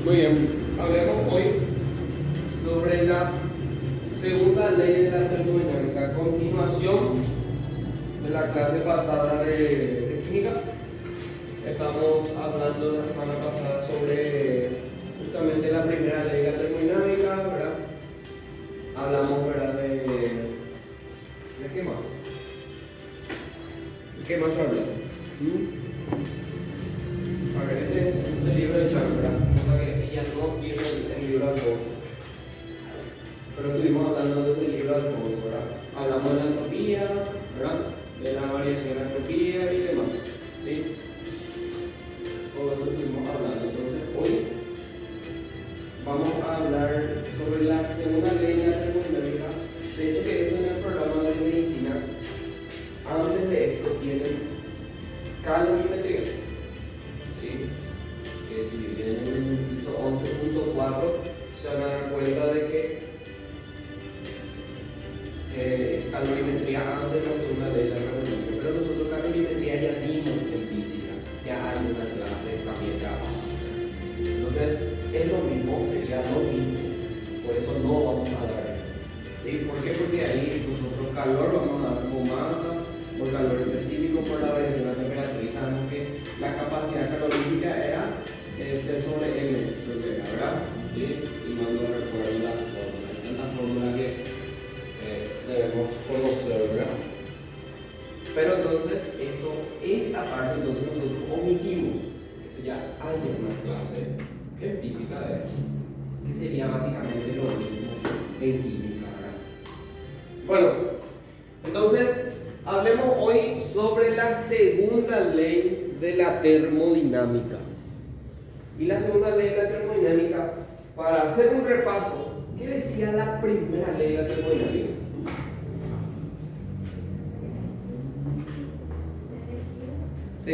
Muy bien, hablemos hoy sobre la segunda ley de la termodinámica, continuación de la clase pasada de química. Estamos hablando la semana pasada sobre justamente la primera ley de la termodinámica, ¿verdad? Hablamos, ¿verdad? ¿De qué más? ¿De qué más hablamos? A ver, este es el libro de Chan, ¿verdad? Cosa que ella no tiene el libro al fondo. Pero estuvimos hablando desde el libro al fondo, ¿verdad? Hablamos de la entropía, ¿verdad? De la variación de la entropía y demás. ¿Sí? Todo eso estuvimos hablando. Entonces, hoy vamos a hablar sobre la segunda ley de la termodinámica. De hecho, que esto en el programa de medicina, antes de esto, tienen calorimetría. ¿Sí? Que si vienen en el inciso 11.4 se van a dar cuenta de que calorimetría antes de la segunda ley de la termodinámica, pero nosotros calorimetría ya dimos en física, ya hay una clase también ya. Entonces es lo mismo, sería lo mismo, por eso no vamos a dar. ¿Sí? ¿Por qué? Porque ahí nosotros calor vamos a dar como masa, por calor específico, por la variación de la temperatura, y sabemos que la capacidad calorífica era C sobre M, lo que era, ¿verdad? ¿Sí? Y no lo recuerdo las fórmulas, esta es la fórmula que debemos conocer, ¿verdad? Pero entonces, esta parte entonces nosotros omitimos. Esto ya hay en una clase en física de eso, que sería básicamente lo mismo en química, ¿verdad? Bueno, entonces hablemos hoy sobre la segunda ley de la termodinámica. Y la segunda ley de la termodinámica, para hacer un repaso, ¿qué decía la primera ley de la termodinámica? Sí.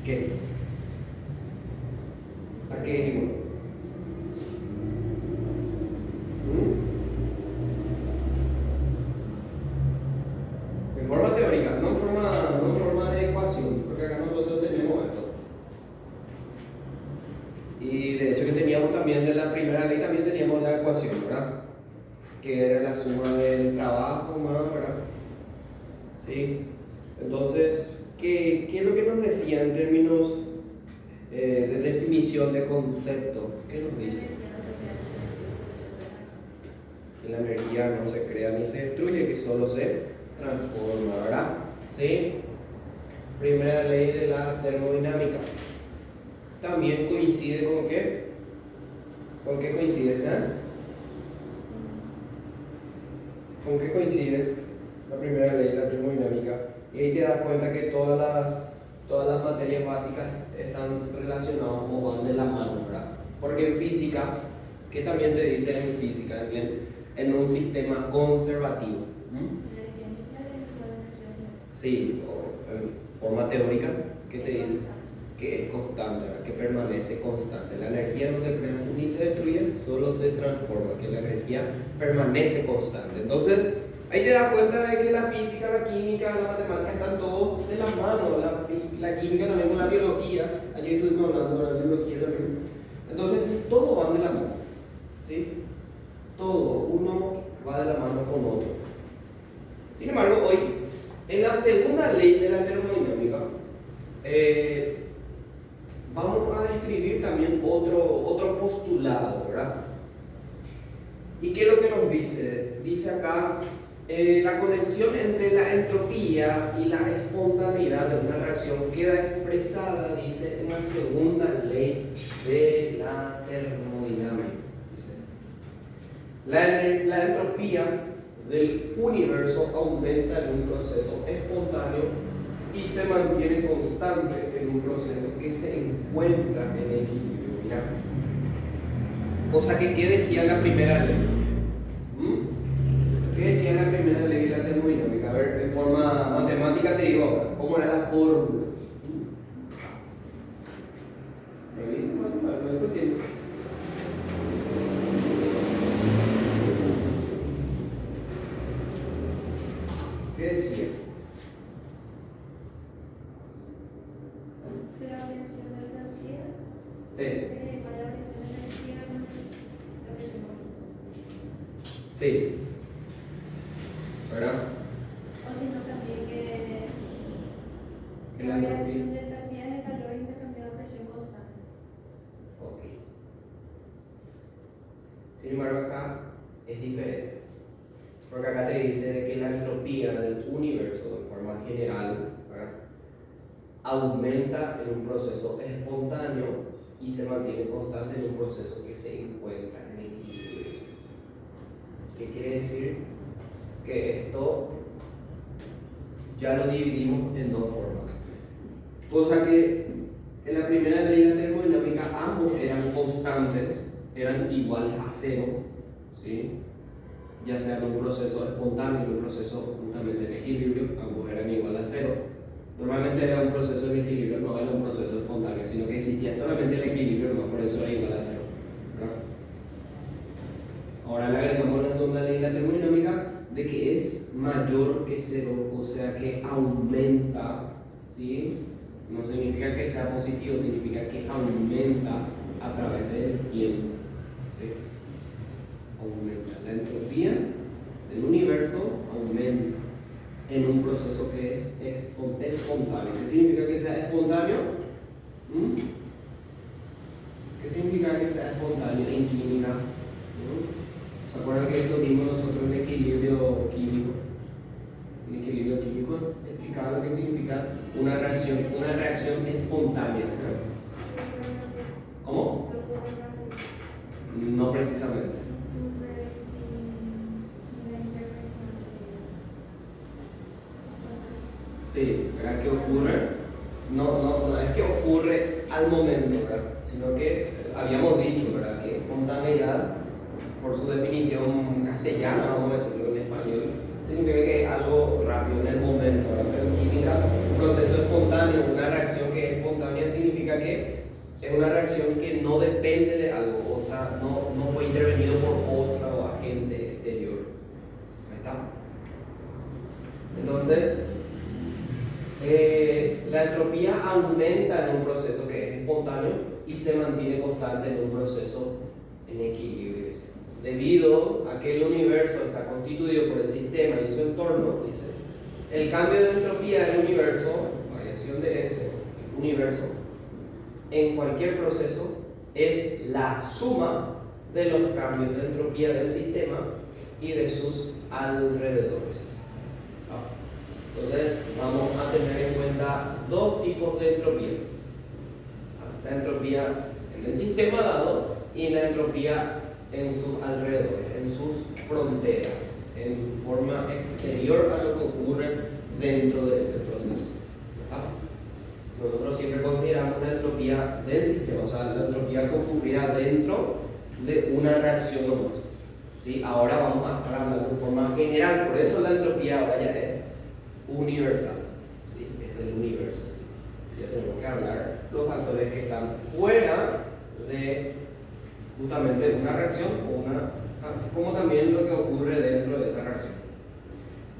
¿Qué? ¿A qué dijimos? En forma teórica, no en forma de ecuación, porque acá nosotros tenemos esto. Y de hecho que teníamos también de la primera ley, también teníamos la ecuación, ¿verdad? Que era la suma del trabajo más, ¿verdad? ¿Sí? Entonces, ¿qué es lo que nos decía en términos de definición de concepto? ¿Qué nos dice? Que la energía no se crea ni se destruye, que solo se transforma, ¿verdad? ¿Sí? Primera ley de la termodinámica. También coincide con qué? ¿Con qué coincide? ¿Con qué coincide la primera ley de la termodinámica? Y ahí te das cuenta que todas las materias básicas están relacionadas o van de la mano, ¿verdad? Porque en física, ¿qué también te dice en física? En un sistema conservativo. Sí, o en forma teórica, ¿qué te dice? Que es constante, ¿verdad? Que permanece constante. La energía no se crea ni se destruye, solo se transforma, que la energía permanece constante. Entonces, ahí te das cuenta de que la física, la química, la matemática están todos de la mano. La química también con la biología. Ayer estuvimos hablando de la biología también. Entonces, todos van de la mano. ¿Sí? Todo, uno va de la mano con otro. Sin embargo, hoy, en la segunda ley de la termodinámica, vamos a describir también otro postulado, ¿verdad? ¿Y qué es lo que nos dice? Dice acá, la conexión entre la entropía y la espontaneidad de una reacción queda expresada, dice, en la segunda ley de la termodinámica. Dice, la entropía del universo aumenta en un proceso espontáneo y se mantiene constante en un proceso que se encuentra en equilibrio. Mira. Cosa que, ¿qué decía la primera ley? ¿Qué decía la primera ley de la termodinámica? A ver, en forma matemática te digo ahora, ¿cómo era la fórmula? ¿Qué decía? La variación de la energía Sí. Para la variación de energía, lo que se mueve. Sí. ¿Verdad? O si no, también Que la la variación de cantidades de calor intercambiado a presión constante. Ok. Sin embargo, acá es diferente. Porque acá te dice de que la entropía del universo, de forma general, ¿verdad?, aumenta en un proceso espontáneo y se mantiene constante en un proceso que se encuentra en equilibrio. ¿Qué quiere decir? Que esto ya lo dividimos en dos formas. Cosa que en la primera ley de la termodinámica ambos eran constantes, eran iguales a cero, ¿sí? Ya sea en un proceso espontáneo, en un proceso justamente en equilibrio, ambos eran iguales a cero. Normalmente era un proceso en equilibrio, no era un proceso espontáneo, sino que existía solamente el equilibrio, no por eso era igual a cero, ¿verdad? Ahora le agregamos la segunda ley de la termodinámica de que es mayor que cero, o sea que aumenta, ¿sí? No significa que sea positivo, significa que aumenta a través del tiempo, ¿sí? Aumenta. La entropía del universo aumenta en un proceso que es espontáneo. ¿Qué significa que sea espontáneo? ¿Qué significa que sea espontáneo en química? ¿Se acuerdan que esto vimos nosotros en equilibrio químico? En equilibrio químico explicaba lo que significa una reacción espontánea, ¿no? ¿Cómo? No precisamente. Sí, ¿verdad? ¿Qué ocurre? No es que ocurre al momento, ¿verdad? Sino que habíamos dicho, ¿verdad?, que espontaneidad, por su definición castellana, vamos a decirlo en español, significa que es algo rápido en el momento, ¿verdad? Pero en química, un proceso espontáneo, una reacción que es espontánea, significa que es una reacción que no depende de algo, o sea, no fue intervenido por otro agente exterior. ¿Ahí está? Entonces, la entropía aumenta en un proceso que es espontáneo y se mantiene constante en un proceso en equilibrio. Debido a que el universo está constituido por el sistema y su entorno, dice, el cambio de entropía del universo, variación de ese, el universo, en cualquier proceso es la suma de los cambios de entropía del sistema y de sus alrededores. Entonces, vamos a tener en cuenta dos tipos de entropía: la entropía en el sistema dado y la entropía en sus alrededores, en sus fronteras, en forma exterior a lo que ocurre dentro de ese proceso. Nosotros siempre consideramos la entropía del sistema, o sea, la entropía que ocurrirá dentro de una reacción nomás. ¿Sí? Ahora vamos a estar hablando de forma general, por eso la entropía ahora ya es universal, ¿sí? Es del universo. ¿Sí? Ya tenemos que hablar los factores que están fuera de justamente una reacción como también lo que ocurre dentro de esa reacción.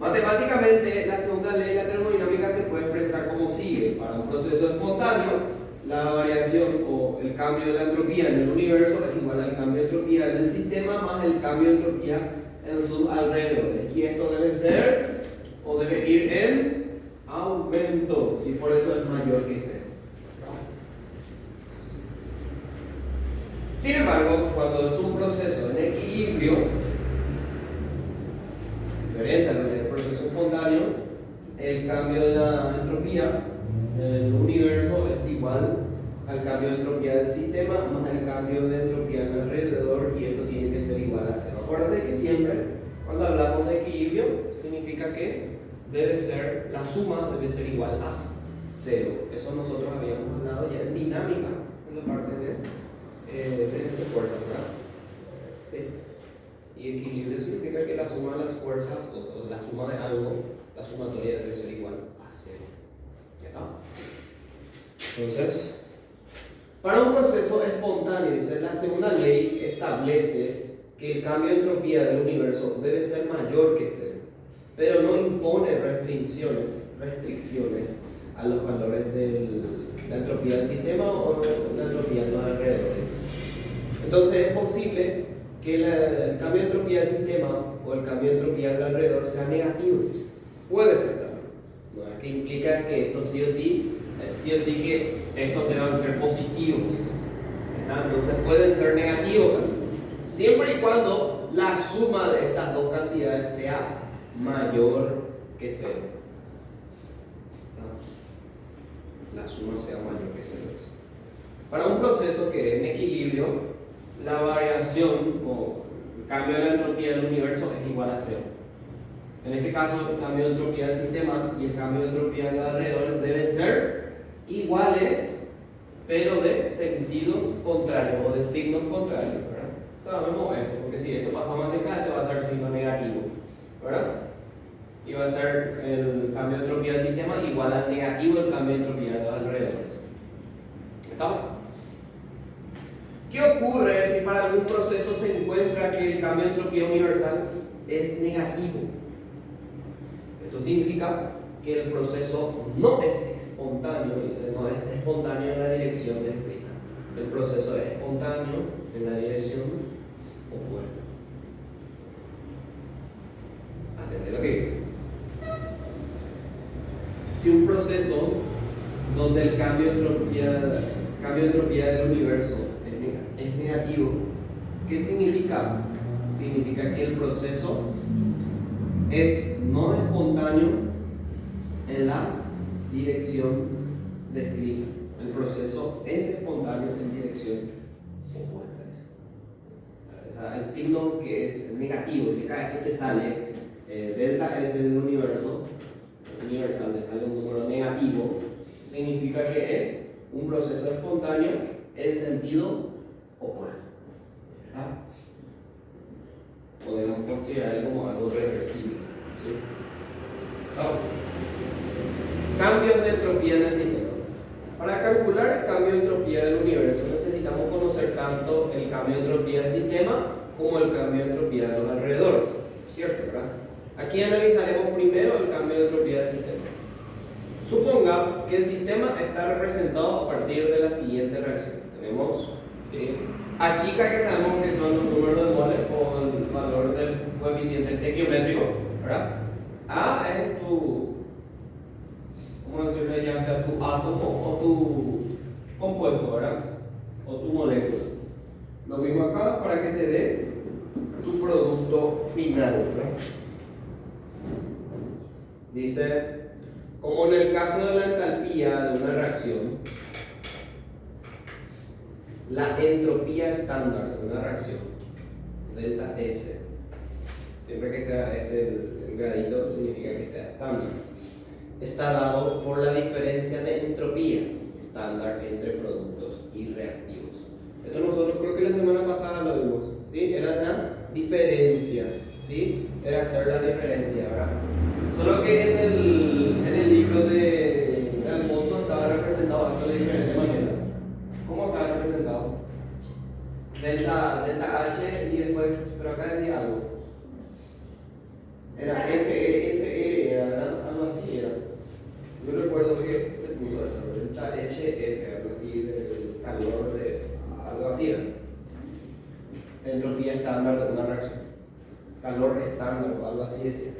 Matemáticamente, la segunda ley de la termodinámica se puede expresar como sigue: para un proceso espontáneo, la variación o el cambio de la entropía en el universo es igual al cambio de entropía del sistema más el cambio de entropía en sus alrededores, y esto debe ser o debe ir en aumento, y por eso es mayor que cero. Sin embargo, cuando es un proceso en equilibrio, diferente a lo que es el proceso espontáneo, el cambio de la entropía del universo es igual al cambio de entropía del sistema más el cambio de entropía en alrededor, y esto tiene que ser igual a cero. Acuérdate que siempre, cuando hablamos de equilibrio, significa que debe ser, la suma debe ser igual a cero. Eso nosotros habíamos hablado ya en dinámica, en la parte de fuerza, ¿verdad? ¿Sí? Y equilibrio significa que la suma de las fuerzas, o la suma de algo, la sumatoria debe ser igual a cero. ¿Ya está? Entonces, para un proceso espontáneo, dice, la segunda ley establece que el cambio de entropía del universo debe ser mayor que cero, pero no impone restricciones a los valores de la entropía del sistema o la entropía de los alrededores. Entonces es posible que el cambio de entropía del sistema o el cambio de entropía del alrededor sea negativo. Puede ser también. No es que implica que esto sí o sí que estos deban ser positivos. Entonces pueden ser negativos también. Siempre y cuando la suma de estas dos cantidades sea mayor que cero. La suma sea mayor que cero. Para un proceso que es en equilibrio, la variación o el cambio de la entropía del universo es igual a cero. En este caso, el cambio de entropía del sistema y el cambio de entropía de los alrededores deben ser iguales, pero de sentidos contrarios o de signos contrarios, ¿verdad? Sabemos esto, porque si esto pasa más cerca, esto va a ser signo negativo, ¿verdad? Y va a ser el cambio de entropía del sistema igual al negativo del cambio de entropía de los alrededores. ¿Estamos? ¿Qué ocurre si para algún proceso se encuentra que el cambio de entropía universal es negativo? Esto significa que el proceso no es espontáneo, no es espontáneo en la dirección descrita. El proceso es espontáneo en la dirección opuesta. Atendé lo que dice. Si un proceso donde el cambio de entropía del universo es negativo, ¿qué significa? Significa que el proceso es no espontáneo en la dirección descrita. El proceso es espontáneo en dirección opuesta. O sea, el signo que es negativo, si cada vez que te sale delta S del universo, universal, te sale un número negativo, significa que es un proceso espontáneo en sentido opuesto. ¿Ah? Podemos considerarlo como algo reversible. ¿Sí? Ahora, cambios de entropía en el sistema. Para calcular el cambio de entropía del universo necesitamos conocer tanto el cambio de entropía del sistema como el cambio de entropía de los alrededores. ¿Cierto, verdad? Aquí analizaremos primero el cambio de entropía del sistema. Suponga que el sistema está representado a partir de la siguiente reacción. Tenemos A chica, que sabemos que son los números de moles o el valor del coeficiente estequiométrico, ¿verdad? A es tu, ¿cómo decirlo? Ya sea tu átomo o tu compuesto, ¿verdad? O tu molécula. Lo mismo acá para que te dé tu producto final, ¿verdad? Dice, como en el caso de la entalpía de una reacción, la entropía estándar de una reacción, delta S, siempre que sea el gradito significa que sea estándar, está dado por la diferencia de entropías estándar entre productos y reactivos. Esto nosotros creo que la semana pasada lo vimos, ¿sí? Era la diferencia, ¿sí? Era hacer la diferencia, ¿verdad? Solo que en el libro de Alfonso estaba representado esto de diferente manera. ¿Cómo está representado? Delta H y después, pero acá decía algo. Era FR, ¿verdad? Algo así era. Yo recuerdo que se puso esto, delta SF, algo así, del calor de algo así era. Entropía estándar de una reacción. Calor estándar o algo así decía.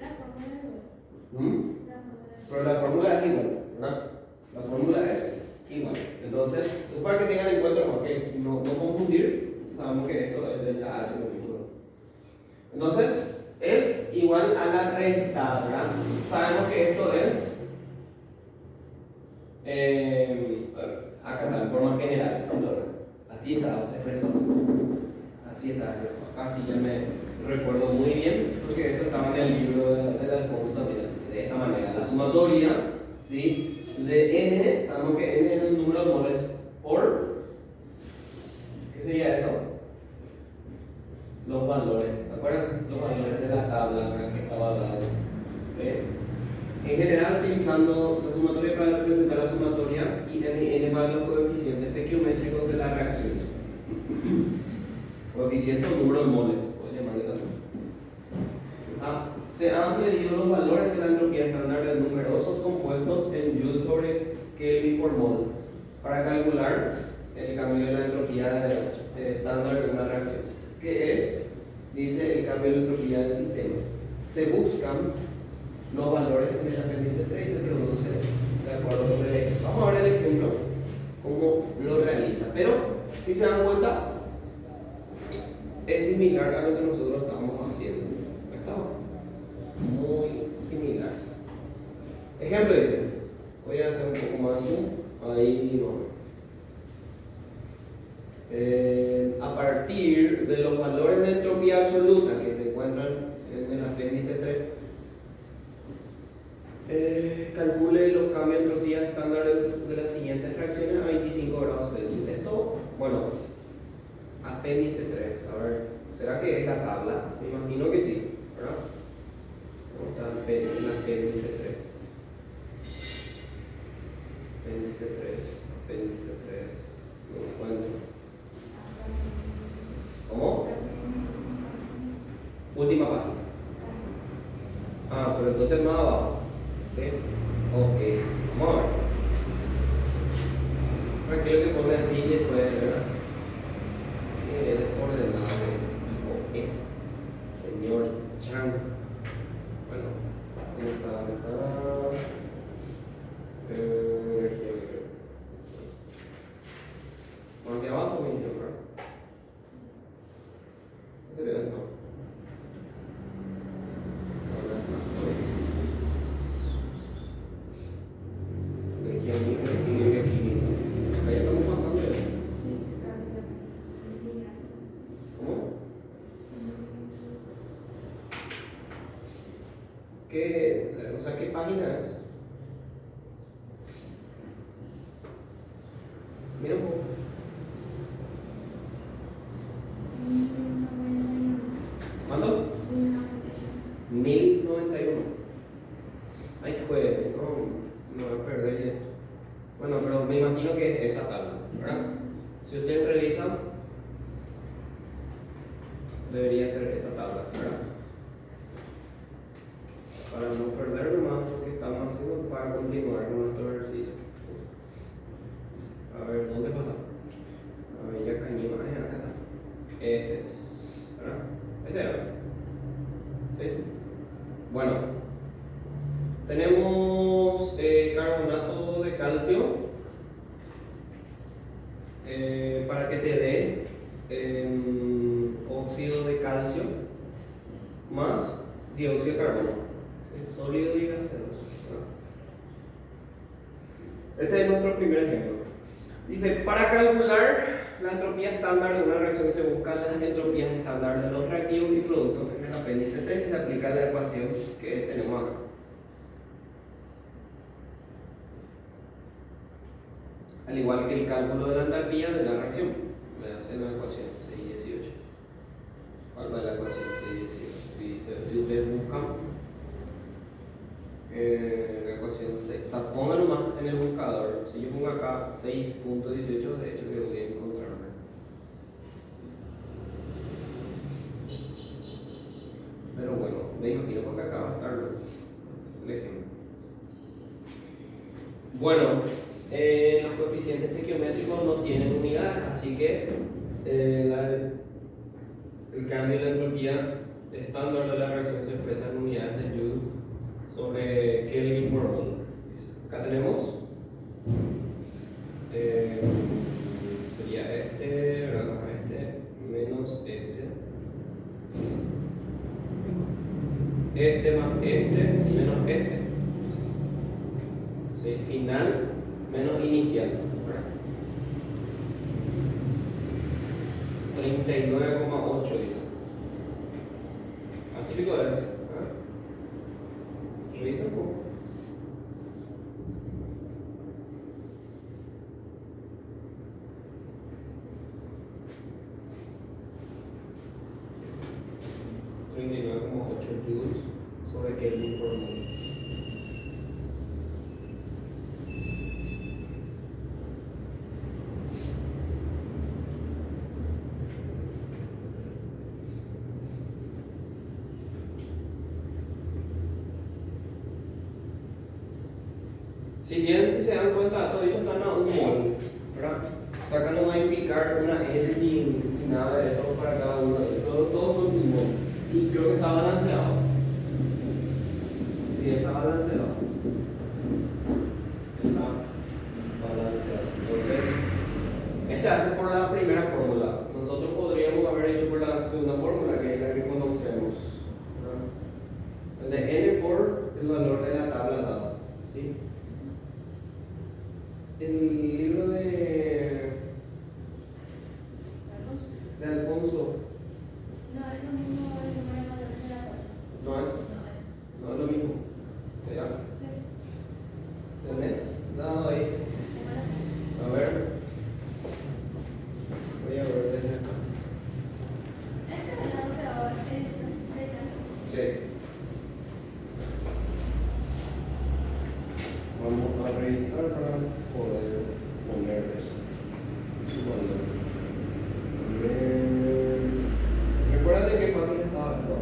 Pero la fórmula es igual, ¿verdad? La fórmula es igual. Entonces, es para que tengan en cuenta, que no confundir, sabemos que esto es delta H lo mismo. Entonces, es igual a la resta, ¿verdad? Sabemos que esto es, acá está en forma general, así está expresado. Así está expresado. Acá sí ya me recuerdo muy bien, porque esto estaba en el libro de Alfonso también, así que de esta manera. La sumatoria, ¿sí? De n, sabemos que n es el número de moles por, ¿qué sería esto? Los valores, ¿se acuerdan? Los valores de la tabla que estaba dado. ¿Sí? En general, utilizando la sumatoria para representar la sumatoria y n para los coeficientes estequiométricos de las reacciones. Coeficiente o número de moles, puede llamarle también. Se han medido los valores de la entropía estándar de numerosos compuestos en joules sobre Kelvin por mol. para calcular el cambio de la entropía estándar de una reacción. ¿Qué es? Dice el cambio de entropía del sistema. Se buscan los valores en el apéndice 3 y se produce de acuerdo con el eje. Vamos a ver el ejemplo, cómo lo realiza. Pero, si se dan cuenta, es similar a lo que nosotros estamos haciendo. ¿Está? Muy similar. Ejemplo dice, voy a hacer un poco más zoom. Ahí no. A partir de los valores de entropía absoluta que se encuentran en el apéndice 3, calcule los cambios de entropía estándar de las siguientes reacciones a 25 grados Celsius. Esto, bueno, apéndice 3. A ver, ¿será que es la tabla? Me imagino que sí, ¿verdad? Está el apéndice 3. Apéndice 3, apéndice 3. Lo encuentro. ¿Cómo? Última página. Ah, pero entonces más abajo. ¿Sí? Ok, vamos a ver. Tranquilo que pone así y después, ¿verdad? Es desordenado el tipo es. Señor Chan. Bueno, ¿dónde está? ¿Dónde está? Vamos hacia abajo, ¿verdad? ¿Qué le no? ¿Qué página es? Mira un poco. ¿Cuánto? 1091. Ay, qué juegue, no voy a perder ya. Bueno, pero me imagino que es esa tabla, ¿verdad? Si ustedes revisan, debería ser esa tabla, ¿verdad? Para no perder más lo que estamos haciendo para continuar con nuestro ejercicio. A ver, ¿dónde pasa? A ver, ya cañó, acá está. Este es, ¿verdad? Este era. ¿Sí? Bueno, tenemos carbonato de calcio para que te dé óxido de calcio más dióxido de carbono, ¿sí? Sólido y gaseoso, ¿no? Este es nuestro primer ejemplo. Dice, para calcular la entropía estándar de una reacción se buscan las entropías estándar de los reactivos y productos en el apéndice 3 y se aplica la ecuación que tenemos acá. Al igual que el cálculo de la entalpía de la reacción, me hace la ecuación 618. ¿Cuál es la ecuación 618? Si ustedes buscan la ecuación 6, o sea, pónganlo más en el buscador. Si yo pongo acá 6.18, de hecho que voy a encontrarme. Pero bueno, me imagino porque acá va a estar el ejemplo. Bueno, los coeficientes estequiométricos no tienen unidades, así que el cambio de la entropía estándar de la reacción se expresa en unidades de Joule sobre Kelvin por mol. Acá tenemos sería este, ¿verdad? Este menos este más este menos este, ¿sí? Final menos inicial, 39,8 dice. Así que es, ¿eh? Revisa un poco. Joules sobre Kelvin por mol. Si bien, si se dan cuenta, todos están a un mol, ¿verdad? O sea, acá no va a implicar una S ni nada de eso para cada uno de ellos. Todos son mismos. Y creo que está balanceado. Sí, está balanceado. Está balanceado. Entonces, este hace por la primera fórmula. Nosotros podríamos haber hecho por la segunda fórmula, que es la que conocemos, ¿verdad? El de n por el valor de la tabla dada. ¿Sí? El libro de Alfonso No es lo mismo el número de valores de la tabla. no es, no es lo mismo. ¿Será? Sí. ¿Tenés? No, ahí. A ver. Voy a ver desde acá. Este es la onceava edición, de hecho. Sí. Vamos a revisar para poder poner eso. Su valor. Recuerda de qué página estaba hablando.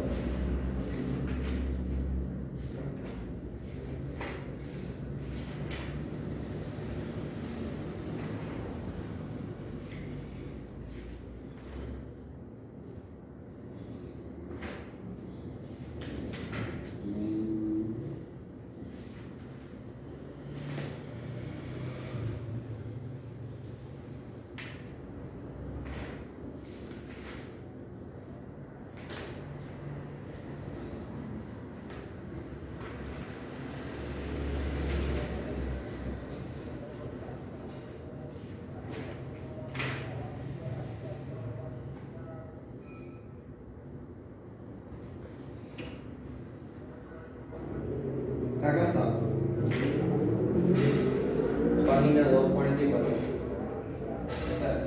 Acá está. Página 244. Esta es.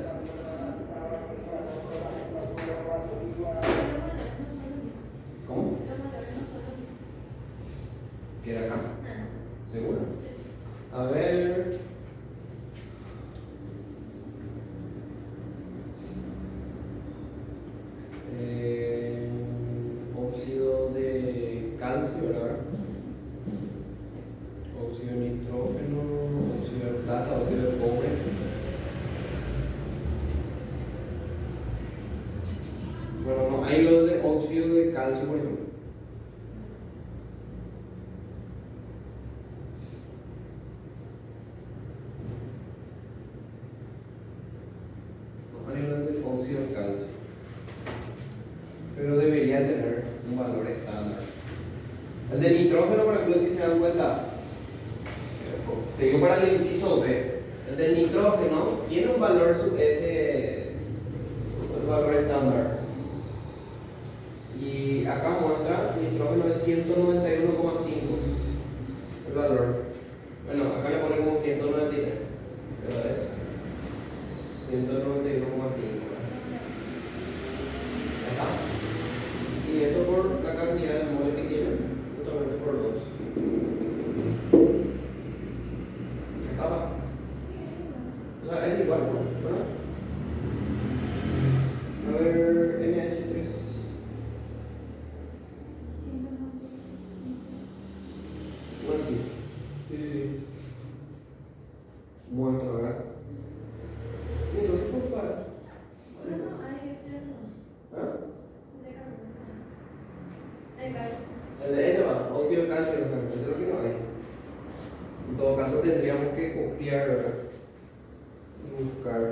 ¿Cómo? Los valores no son los mismos. Queda acá. Ah, ¿Seguro? sí. A ver. Óxido de calcio, ¿verdad? Óxido de nitrógeno, óxido de plata, óxido de cobre. Bueno, no, hay lo de óxido de calcio, por ejemplo. No hay lo de óxido de calcio. Pero debería tener un valor estándar. El de nitrógeno, por ejemplo, si se dan cuenta, te digo para el inciso B, el del nitrógeno tiene un valor sub S, el valor estándar. Y acá muestra nitrógeno es 191,5 el valor. Bueno, acá le pone como 193, pero es 191,5. Acá. Y esto por la cantidad de moles que tiene, totalmente por 2. Acaba. O sea, es igual, ¿verdad? A ver, NH3. Ah, sí. Sí. Muerto, ¿verdad? Mira, no se puede parar. No, hay que hacerlo. ¿Ah? De cargo. El de N va, óxido de calcio, eso es lo que no hay. En todo caso tendríamos que copiar, ¿verdad? Y buscar.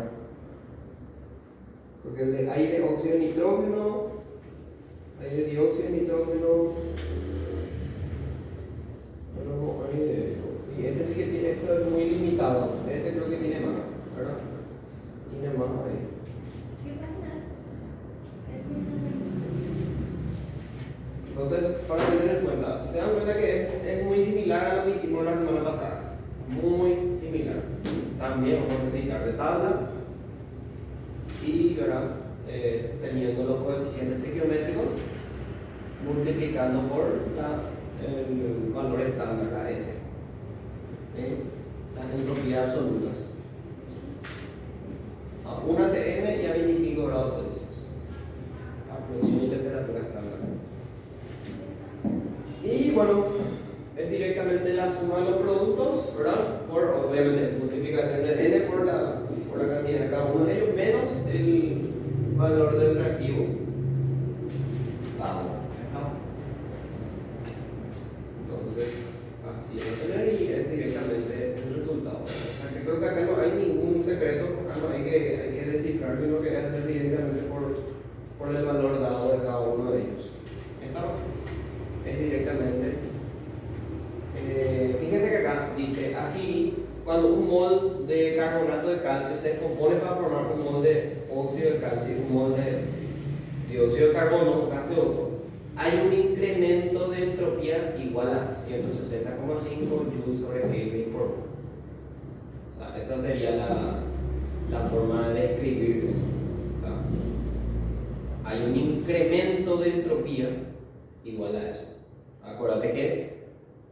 Porque hay de óxido de nitrógeno, hay de dióxido de nitrógeno, no hay de esto. Y este sí que tiene, esto es muy limitado. Ese creo que tiene más, ¿verdad? Tiene más ahí. ¿Qué página? Entonces, para tener en cuenta, se dan cuenta que es muy similar a lo que hicimos la semana pasada. Muy similar. También vamos a necesitar de tabla y, ¿verdad? Teniendo los coeficientes estequiométricos, multiplicando por el valor estándar, la S. ¿Sí? Las entropías absolutas. A 1 atm y a 25 grados Celsius. A presión y temperatura estándar. Y bueno, es directamente la la suma de los productos, ¿verdad? Por, obviamente, multiplicación de n por la cantidad de cada uno de ellos, menos el valor del reactivo dado. Entonces, así va a tener y es directamente el resultado. O sea, que creo que acá no hay ningún secreto, acá no hay que descifrar lo que es hacer directamente por el valor dado de cada uno de ellos. ¿Está? Es directamente. Fíjense que acá dice, así, cuando un mol de carbonato de calcio se descompone para formar un mol de óxido de calcio y un mol de dióxido de carbono gaseoso, hay un incremento de entropía igual a 160,5 joules sobre Kelvin por mol. O sea, esa sería la forma de describir eso. Hay un incremento de entropía igual a eso. Acuérdate que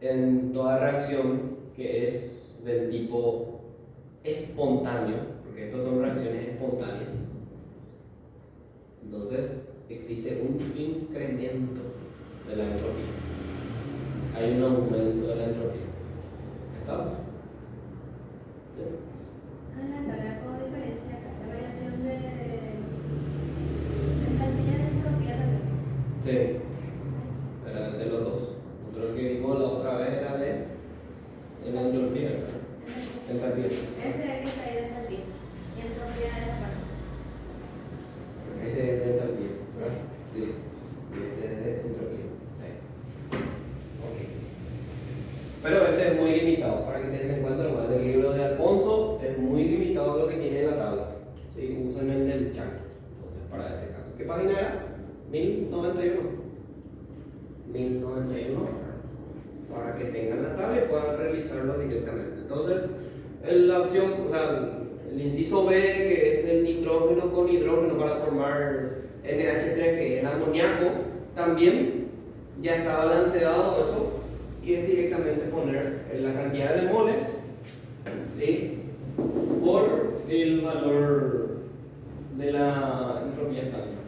en toda reacción que es del tipo espontáneo, porque estas son reacciones espontáneas, entonces existe un incremento de la entropía. Hay un aumento de la entropía. ¿Está? ¿Sí? En la tabla como diferencia la variación de entropía de entropía también. Sí, era de los dos. Otro que vimos la otra vez era de la entropía, ¿verdad? Entropía. Ese es el que está ahí de entropía. Y entropía de esa parte. Este es de entropía, ¿verdad? Sí. Y este es de entropía. Ok. Pero este es muy limitado, para que tengan en cuenta nomás. El libro de Alfonso es muy limitado lo que tiene en la tabla. ¿Sí? Usan el del chat. Entonces, para este caso. ¿Qué página era? 1091. 1091. Para que tengan la tabla y puedan realizarlo directamente. Entonces, la opción, o sea, el inciso B, que es del nitrógeno con hidrógeno para formar NH3, que es el amoníaco, también ya está balanceado eso y es directamente poner la cantidad de moles, ¿sí?, por el valor de la entropía estándar,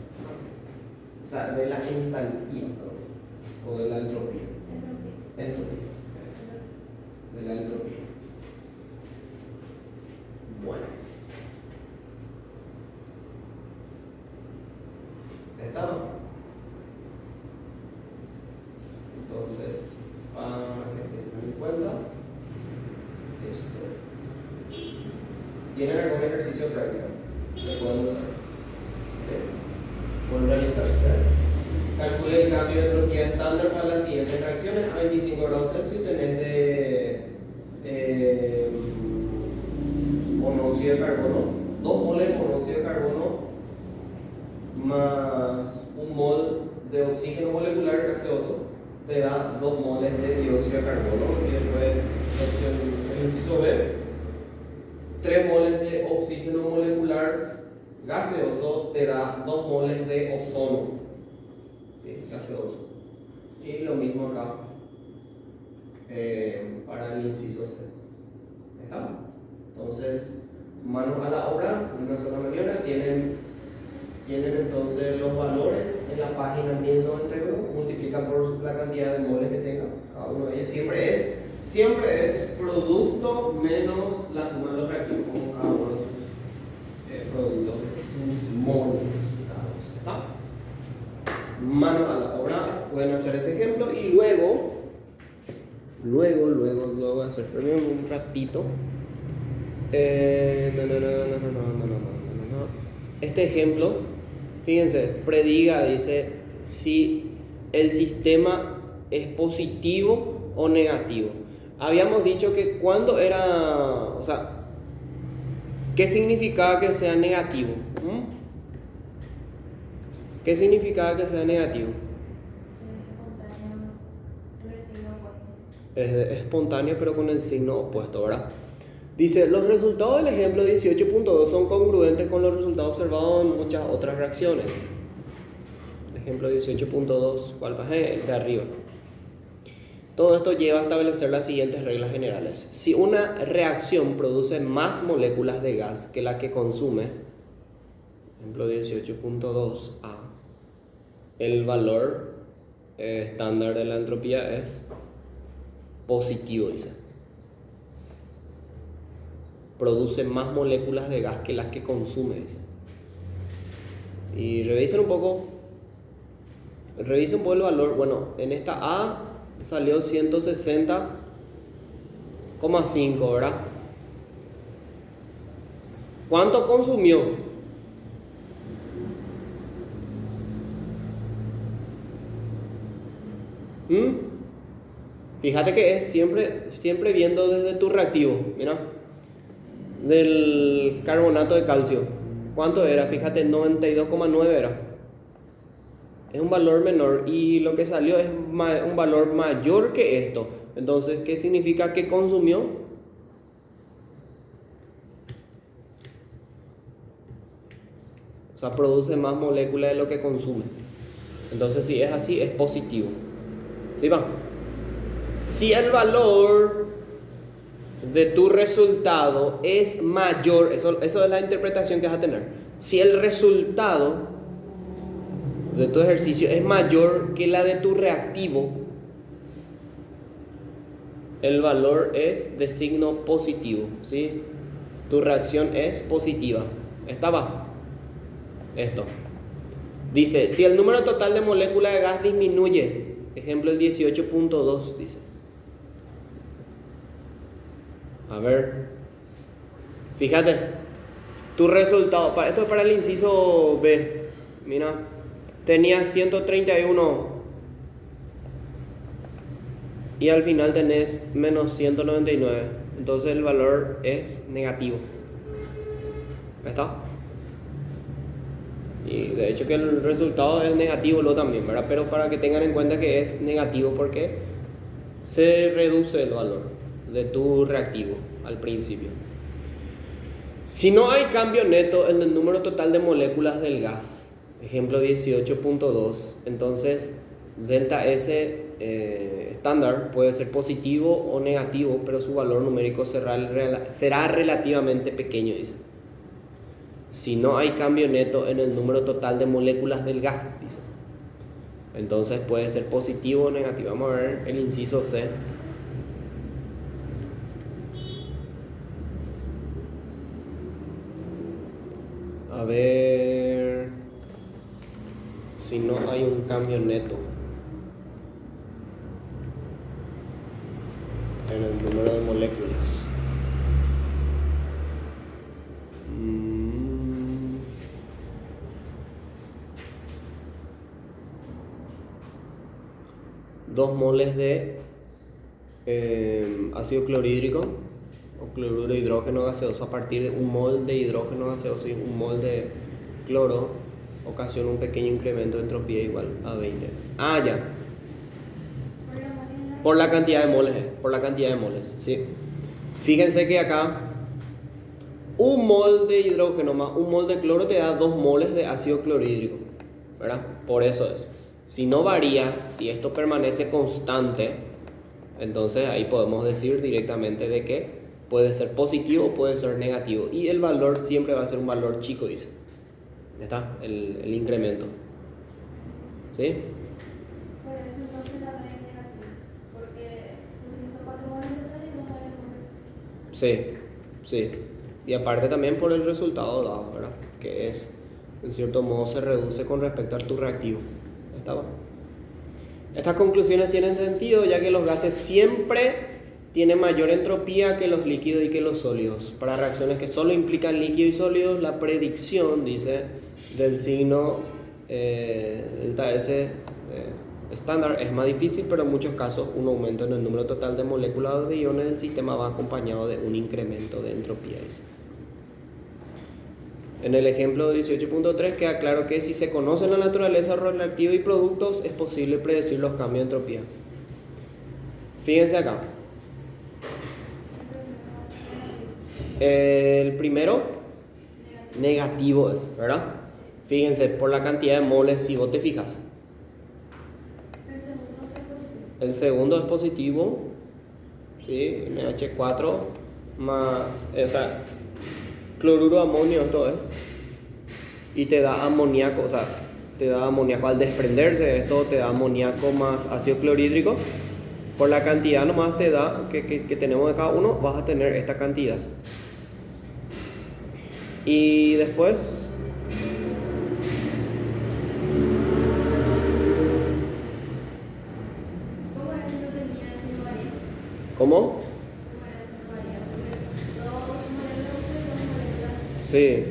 o sea, de la entalpía, o de la entropía. Entropía. De la entropía. Bueno. ¿Está? Entonces, para que tengan en cuenta esto. ¿Tienen algún ejercicio práctico que pueden usar? Pueden realizar. Calcule el cambio de entropía estándar para las siguientes reacciones. A 25 grados Celsius tenés de monóxido de carbono, 2 moles de monóxido de carbono más un mol de oxígeno molecular gaseoso te da 2 moles de dióxido de carbono. Y después, el inciso B, 3 moles de oxígeno molecular gaseoso te da 2 moles de ozono, ¿sí?, gaseoso. Y lo mismo acá para el inciso C. ¿Está? Entonces, manos a la obra, una sola maniobra. Tienen entonces los valores en la página 1091, multiplican por la cantidad de moles que tengan cada uno de ellos. Siempre es producto menos la suma de los reactivos, como cada uno de sus productos, sus moles. ¿Está? Manos a la obra, pueden hacer ese ejemplo y luego hacer primero un ratito. Este ejemplo, fíjense, prediga, dice si el sistema es positivo o negativo. Habíamos dicho que cuando era, o sea, ¿qué significaba que sea negativo? ¿Qué significaba que sea negativo? Es espontáneo pero con el signo opuesto, ¿verdad? Dice, los resultados del ejemplo 18.2 son congruentes con los resultados observados en muchas otras reacciones. Ejemplo 18.2, ¿cuál página? El de arriba. Todo esto lleva a establecer las siguientes reglas generales. Si una reacción produce más moléculas de gas que la que consume, ejemplo 18.2a, el valor estándar de la entropía es positivo, dice. Produce más moléculas de gas que las que consume, dice. Y revisen un poco el valor. Bueno, en esta A salió 160,5, ¿verdad? ¿Cuánto consumió? Fíjate que es siempre viendo desde tu reactivo. Mira, del carbonato de calcio, ¿cuánto era? Fíjate, 92,9 era. Es un valor menor y lo que salió es un valor mayor que esto. Entonces, ¿qué significa que consumió? O sea, produce más moléculas de lo que consume. Entonces, si es así, es positivo. ¿Sí va? Si el valor de tu resultado es mayor, eso es la interpretación que vas a tener. Si el resultado de tu ejercicio es mayor que la de tu reactivo, el valor es de signo positivo, ¿sí? Tu reacción es positiva. ¿Está abajo? Esto. Dice, si el número total de moléculas de gas disminuye, ejemplo el 18.2, dice. A ver, fíjate, tu resultado, esto es para el inciso B, mira, tenías 131 y al final tenés menos 199, entonces el valor es negativo. ¿Está? Y de hecho que el resultado es negativo lo también, ¿verdad? Pero para que tengan en cuenta que es negativo porque se reduce el valor de tu reactivo al principio. Si no hay cambio neto en el número total de moléculas del gas, ejemplo 18.2, entonces delta S estándar puede ser positivo o negativo, pero su valor numérico será relativamente pequeño, dice. Si no hay cambio neto en el número total de moléculas del gas, dice. Entonces puede ser positivo o negativo. Vamos a ver el inciso C. A ver si no hay un cambio neto en el número de moléculas. Dos moles de ácido clorhídrico o cloruro de hidrógeno gaseoso a partir de un mol de hidrógeno gaseoso y un mol de cloro ocasiona un pequeño incremento de entropía igual a 20. Ya. Por la cantidad de moles, sí. Fíjense que acá un mol de hidrógeno más un mol de cloro te da 2 moles de ácido clorhídrico, ¿verdad? Por eso es. Si no varía, si esto permanece constante, entonces ahí podemos decir directamente de que puede ser positivo o puede ser negativo. Y el valor siempre va a ser un valor chico, dice. ¿Está? El incremento. ¿Sí? Por eso entonces la red es negativa, porque se utilizó 4 moles de tal y 2 moles de moles. Sí. Y aparte también por el resultado dado, ¿verdad? Que es, en cierto modo, se reduce con respecto a tu reactivo. ¿Estaba? Estas conclusiones tienen sentido ya que los gases siempre tienen mayor entropía que los líquidos y que los sólidos. Para reacciones que solo implican líquidos y sólidos, la predicción, dice, del signo delta S estándar es más difícil, pero en muchos casos un aumento en el número total de moléculas de iones del sistema va acompañado de un incremento de entropía, dice. En el ejemplo 18.3 queda claro que si se conoce la naturaleza reactiva y productos, es posible predecir los cambios de entropía. Fíjense acá. El primero, negativo es, ¿verdad? Fíjense, por la cantidad de moles, si vos te fijas. El segundo es positivo, ¿sí? NH4 más, cloruro de amonio, esto es, y te da amoníaco, te da amoníaco al desprenderse de esto, te da amoníaco más ácido clorhídrico, Por la cantidad nomás te da que tenemos de cada uno, vas a tener esta cantidad. Y después, ¿Cómo era si no tenía si no varía? ¿cómo? ¿Cómo era si no varía? Porque dos moléculas y dos moléculas. Sí,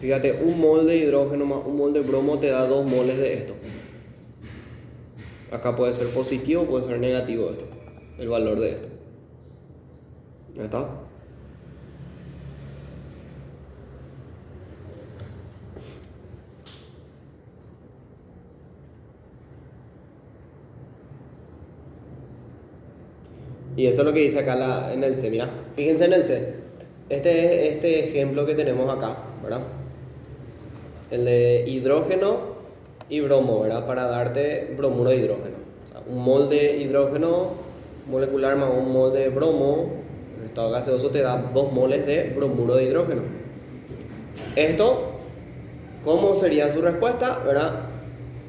fíjate, un mol de hidrógeno más un mol de bromo te da 2 moles de esto. Acá puede ser positivo, puede ser negativo esto, el valor de esto. ¿Ya está? Y eso es lo que dice acá en el C. Mira, fíjense en el C. Este es este ejemplo que tenemos acá, ¿verdad? El de hidrógeno y bromo, ¿verdad? Para darte bromuro de hidrógeno. O sea, un mol de hidrógeno molecular más un mol de bromo, en estado gaseoso, te da 2 moles de bromuro de hidrógeno. Esto, ¿cómo sería su respuesta? ¿Verdad?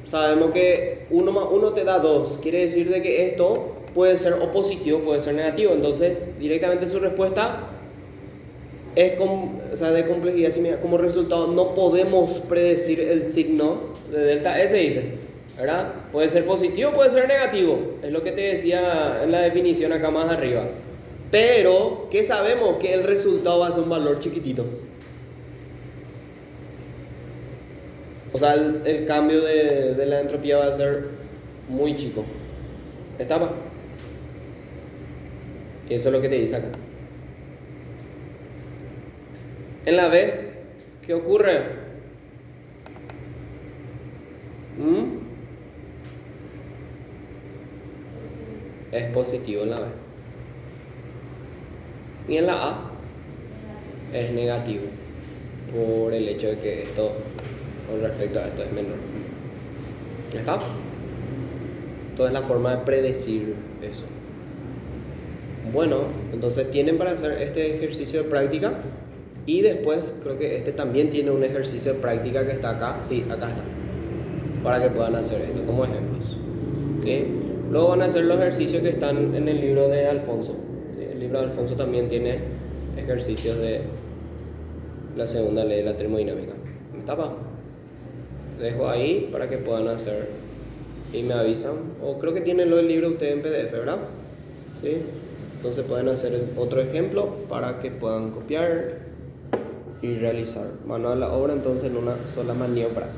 Sabemos que 1 más 1 te da 2. Quiere decir de que esto puede ser o positivo, puede ser negativo. Entonces, directamente su respuesta es de complejidad similar. Como resultado, no podemos predecir el signo de delta S, dice, ¿verdad? Puede ser positivo, puede ser negativo. Es lo que te decía en la definición acá más arriba. Pero, ¿qué sabemos? Que el resultado va a ser un valor chiquitito. O sea, el cambio de la entropía va a ser muy chico. ¿Está? Y eso es lo que te dice acá. En la B, ¿qué ocurre? Es positivo en la B. Y en la A es negativo. Por el hecho de que esto, con respecto a esto, es menor. ¿Está? Entonces la forma de predecir eso. Bueno, entonces tienen para hacer este ejercicio de práctica. Y después creo que este también tiene un ejercicio de práctica que está acá. Sí, acá está. Para que puedan hacer esto como ejemplos. ¿Sí? Luego van a hacer los ejercicios que están en el libro de Alfonso. ¿Sí? El libro de Alfonso también tiene ejercicios de la segunda ley de la termodinámica. ¿Está? Dejo ahí para que puedan hacer y me avisan. O creo que tienen el libro ustedes en PDF, ¿verdad? ¿Sí? Entonces pueden hacer otro ejemplo para que puedan copiar y realizar mano a la obra, entonces en una sola maniobra.